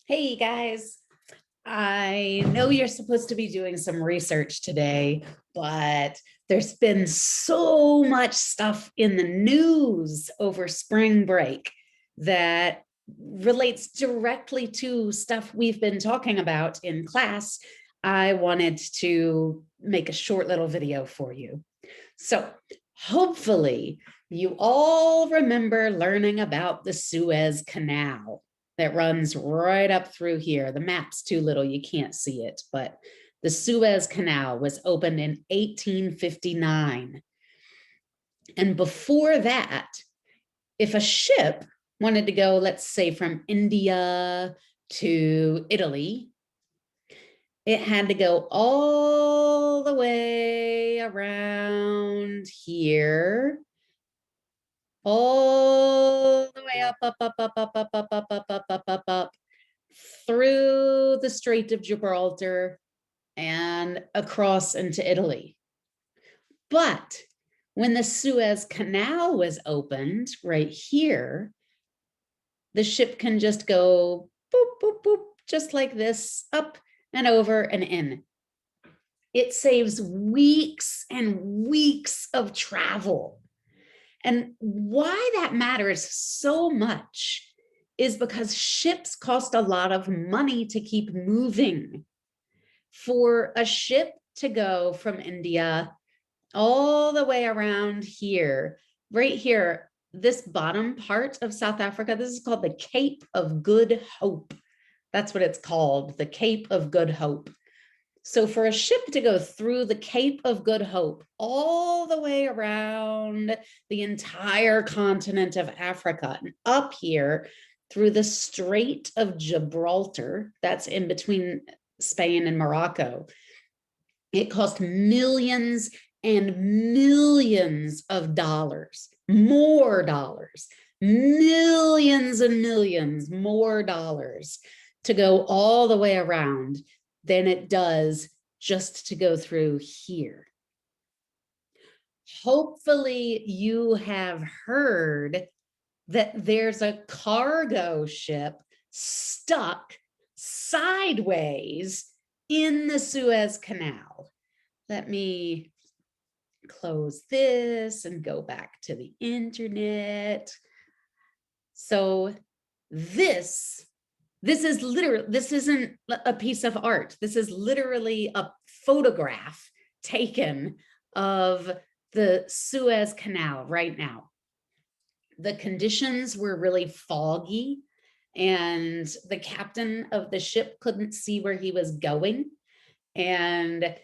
Hey guys, I know you're supposed to be doing some research today, but there's been so much stuff in the news over spring break that relates directly to stuff we've been talking about in class. I wanted to make a short little video for you. So hopefully you all remember learning about the Suez Canal that runs right up through here. The map's too little, you can't see it, but the Suez Canal was opened in 1859. And before that, if a ship wanted to go, let's say from India to Italy, it had to go all the way around here, all the way up, through the Strait of Gibraltar and across into Italy. But when the Suez Canal was opened right here, the ship can just go boop, boop, boop, just like this, up and over and in. It saves weeks and weeks of travel. And why that matters so much is because ships cost a lot of money to keep moving. For a ship to go from India all the way around here, right here, this bottom part of South Africa, this is called the Cape of Good Hope. That's what it's called, the Cape of Good Hope. So for a ship to go through the Cape of Good Hope all the way around the entire continent of Africa and up here through the Strait of Gibraltar, that's in between Spain and Morocco, it cost millions and millions of dollars, more dollars, millions and millions more dollars to go all the way around than it does just to go through here. Hopefully you have heard that there's a cargo ship stuck sideways in the Suez Canal. Let me close this and go back to the internet. So this is literally, this isn't a piece of art. This is literally a photograph taken of the Suez Canal right now. The conditions were really foggy and the captain of the ship couldn't see where he was going. And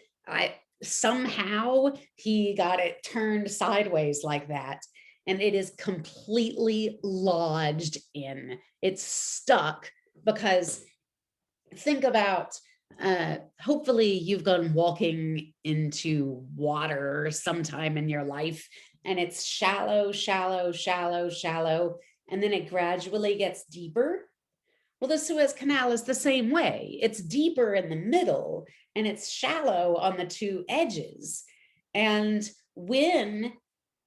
somehow he got it turned sideways like that. And it is completely lodged in. It's stuck because think about, hopefully you've gone walking into water sometime in your life and it's shallow, shallow, shallow, shallow, and then it gradually gets deeper. Well, the Suez Canal is the same way. It's deeper in the middle and it's shallow on the two edges. And when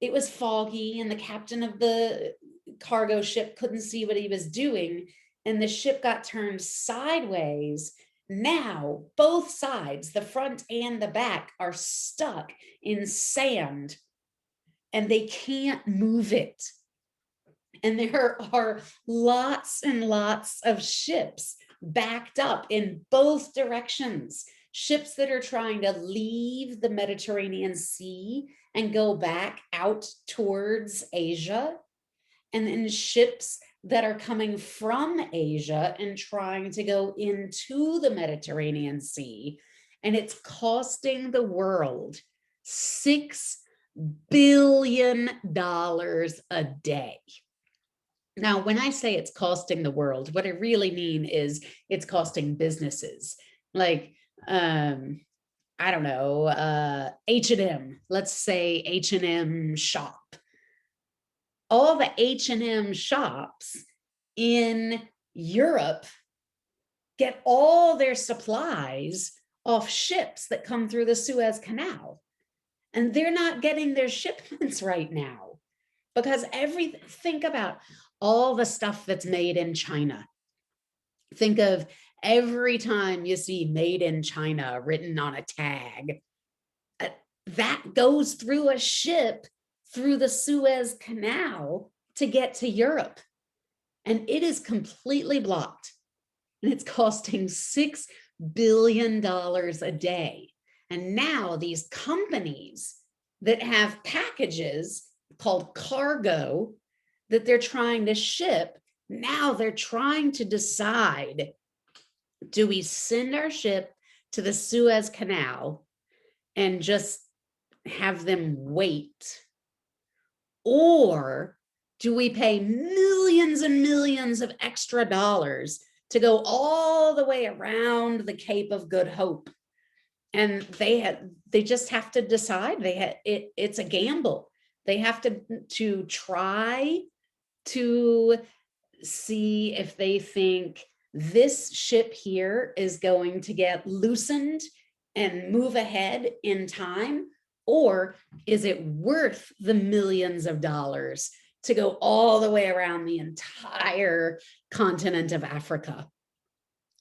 it was foggy and the captain of the cargo ship couldn't see what he was doing and the ship got turned sideways, now both sides, the front and the back, are stuck in sand and they can't move it. And there are lots and lots of ships backed up in both directions. Ships that are trying to leave the Mediterranean Sea and go back out towards Asia. And then ships that are coming from Asia and trying to go into the Mediterranean Sea. And it's costing the world $6 billion a day. Now, when I say it's costing the world, what I really mean is it's costing businesses like, I don't know, H&M, let's say H&M shop. All the H&M shops in Europe get all their supplies off ships that come through the Suez Canal. And they're not getting their shipments right now because think about all the stuff that's made in China. Think of every time you see "Made in China" written on a tag, that goes through a ship through the Suez Canal to get to Europe. And it is completely blocked. And it's costing $6 billion a day. And now these companies that have packages called cargo that they're trying to ship, now they're trying to decide, do we send our ship to the Suez Canal and just have them wait? Or do we pay millions and millions of extra dollars to go all the way around the Cape of Good Hope? And they just have to decide. It's a gamble. They have to try to see if they think this ship here is going to get loosened and move ahead in time, or is it worth the millions of dollars to go all the way around the entire continent of Africa?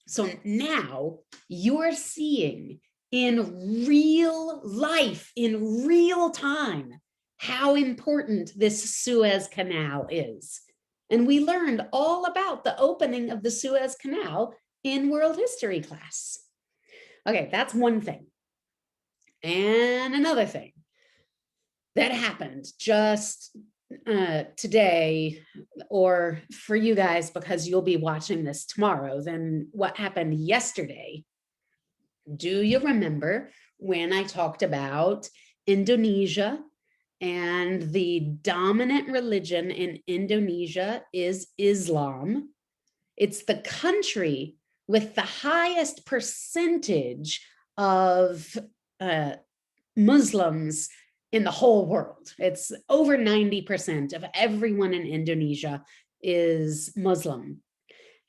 So now you're seeing in real life, in real time, how important this Suez Canal is. And we learned all about the opening of the Suez Canal in world history class. Okay, that's one thing. And another thing that happened just today, or for you guys, because you'll be watching this tomorrow, then what happened yesterday. Do you remember when I talked about Indonesia, and the dominant religion in Indonesia is Islam? It's the country with the highest percentage of Muslims in the whole world. It's over 90% of everyone in Indonesia is Muslim.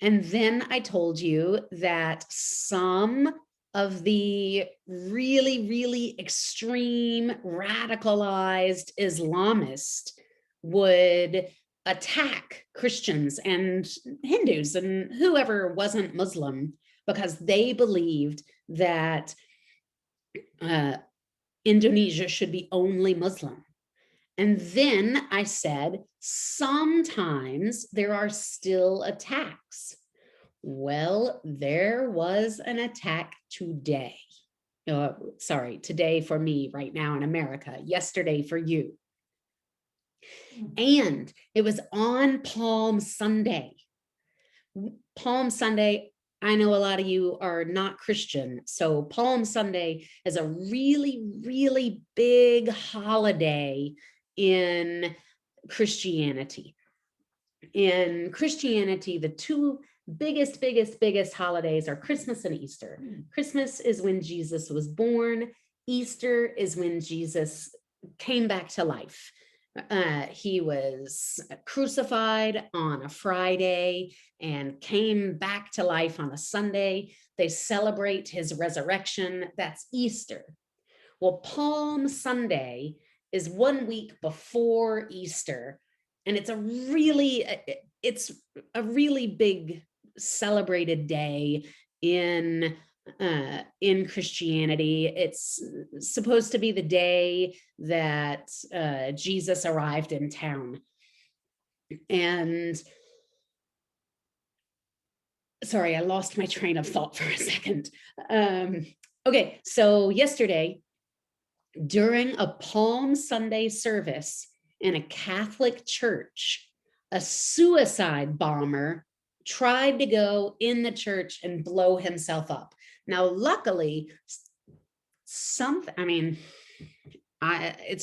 And then I told you that some of the really, really extreme, radicalized Islamists would attack Christians and Hindus and whoever wasn't Muslim, because they believed that Indonesia should be only Muslim. And then I said, sometimes there are still attacks. Well, there was an attack today. Today for me right now in America, yesterday for you. And it was on Palm Sunday. Palm Sunday, I know a lot of you are not Christian, so Palm Sunday is a really, really big holiday in Christianity. In Christianity, the two biggest holidays are Christmas and Easter. Christmas is when Jesus was born. Easter is when Jesus came back to life. He was crucified on a Friday and came back to life on a Sunday. They celebrate his resurrection. That's Easter. Well, Palm Sunday is 1 week before Easter, and it's a really big celebrated day in Christianity. It's supposed to be the day that Jesus arrived in town. And sorry, I lost my train of thought for a second. Okay, so yesterday, during a Palm Sunday service in a Catholic church, a suicide bomber tried to go in the church and blow himself up. Now, luckily, it's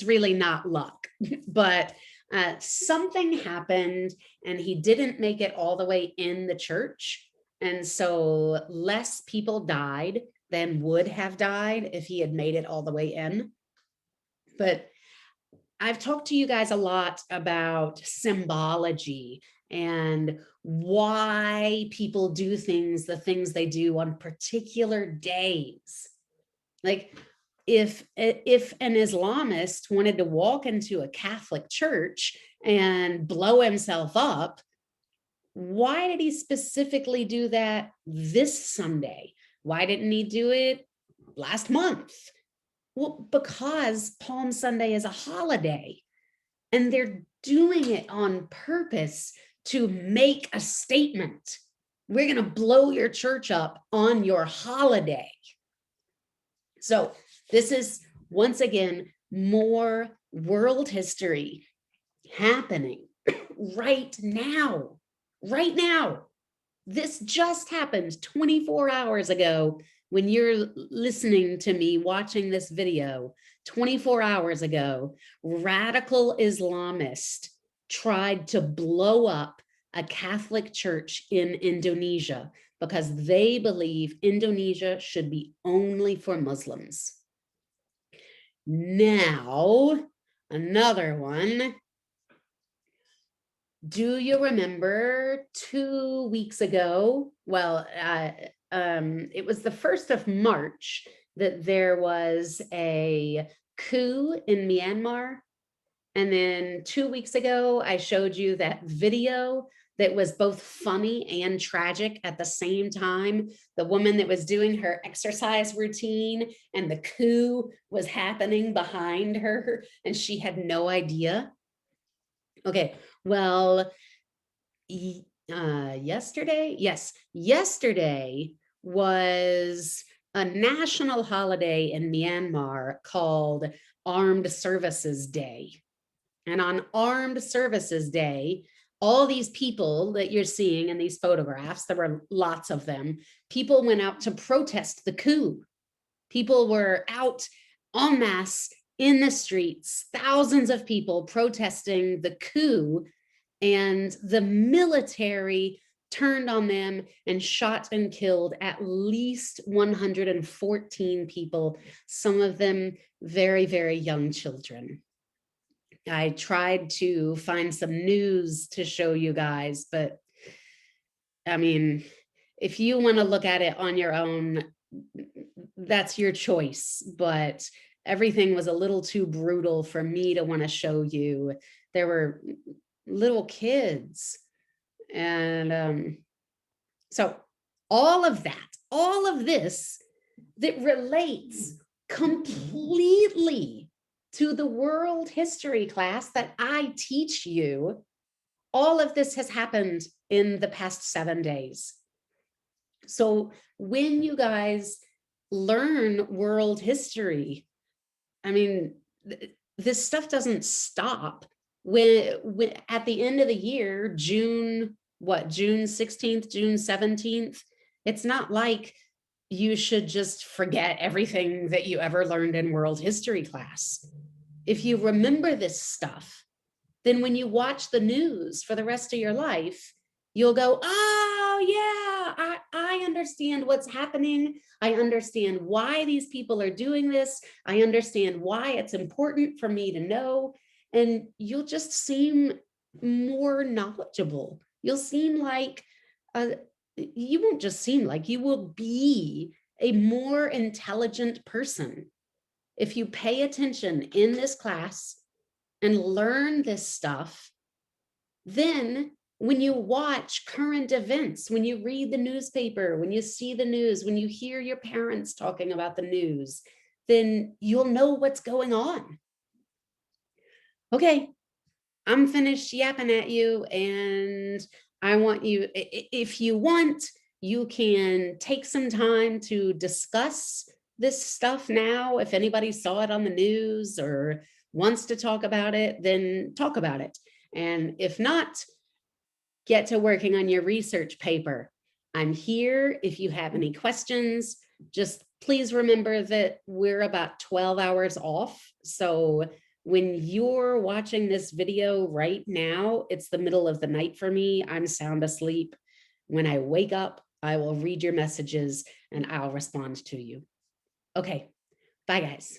really not luck, but something happened and he didn't make it all the way in the church. And so less people died than would have died if he had made it all the way in. But I've talked to you guys a lot about symbology and why people do things, the things they do on particular days. Like if an Islamist wanted to walk into a Catholic church and blow himself up, Why did he specifically do that this Sunday? Why didn't he do it last month? Well, because Palm Sunday is a holiday and they're doing it on purpose to make a statement. We're going to blow your church up on your holiday. So this is, once again, more world history happening right now. Right now. This just happened 24 hours ago when you're listening to me watching this video. 24 hours ago, radical Islamists tried to blow up a Catholic church in Indonesia because they believe Indonesia should be only for Muslims. Now, another one. Do you remember 2 weeks ago? Well, it was the 1st of March that there was a coup in Myanmar. And then 2 weeks ago, I showed you that video that was both funny and tragic at the same time. The woman that was doing her exercise routine and the coup was happening behind her and she had no idea. Okay, well, yesterday was a national holiday in Myanmar called Armed Services Day. And on Armed Services Day, all these people that you're seeing in these photographs, there were lots of them, people went out to protest the coup. People were out en masse in the streets, thousands of people protesting the coup, and the military turned on them and shot and killed at least 114 people, some of them very, very young children. I tried to find some news to show you guys, but I mean, if you want to look at it on your own, that's your choice, but everything was a little too brutal for me to want to show you. There were little kids. And so all of this that relates completely to the world history class that I teach you, all of this has happened in the past 7 days. So when you guys learn world history, I mean, this stuff doesn't stop. When at the end of the year, June 16th, June 17th, it's not like you should just forget everything that you ever learned in world history class. If you remember this stuff, then when you watch the news for the rest of your life, you'll go, oh yeah, I understand what's happening. I understand why these people are doing this. I understand why it's important for me to know. And you'll just seem more knowledgeable. You'll seem like, you won't just seem like, you will be a more intelligent person. If you pay attention in this class and learn this stuff, then when you watch current events, when you read the newspaper, when you see the news, when you hear your parents talking about the news, then you'll know what's going on. Okay, I'm finished yapping at you, and I want you, if you want, you can take some time to discuss this stuff now. If anybody saw it on the news or wants to talk about it, then talk about it. And if not, get to working on your research paper. I'm here if you have any questions. Just please remember that we're about 12 hours off. So when you're watching this video right now, it's the middle of the night for me. I'm sound asleep. When I wake up, I will read your messages and I'll respond to you. Okay, bye guys.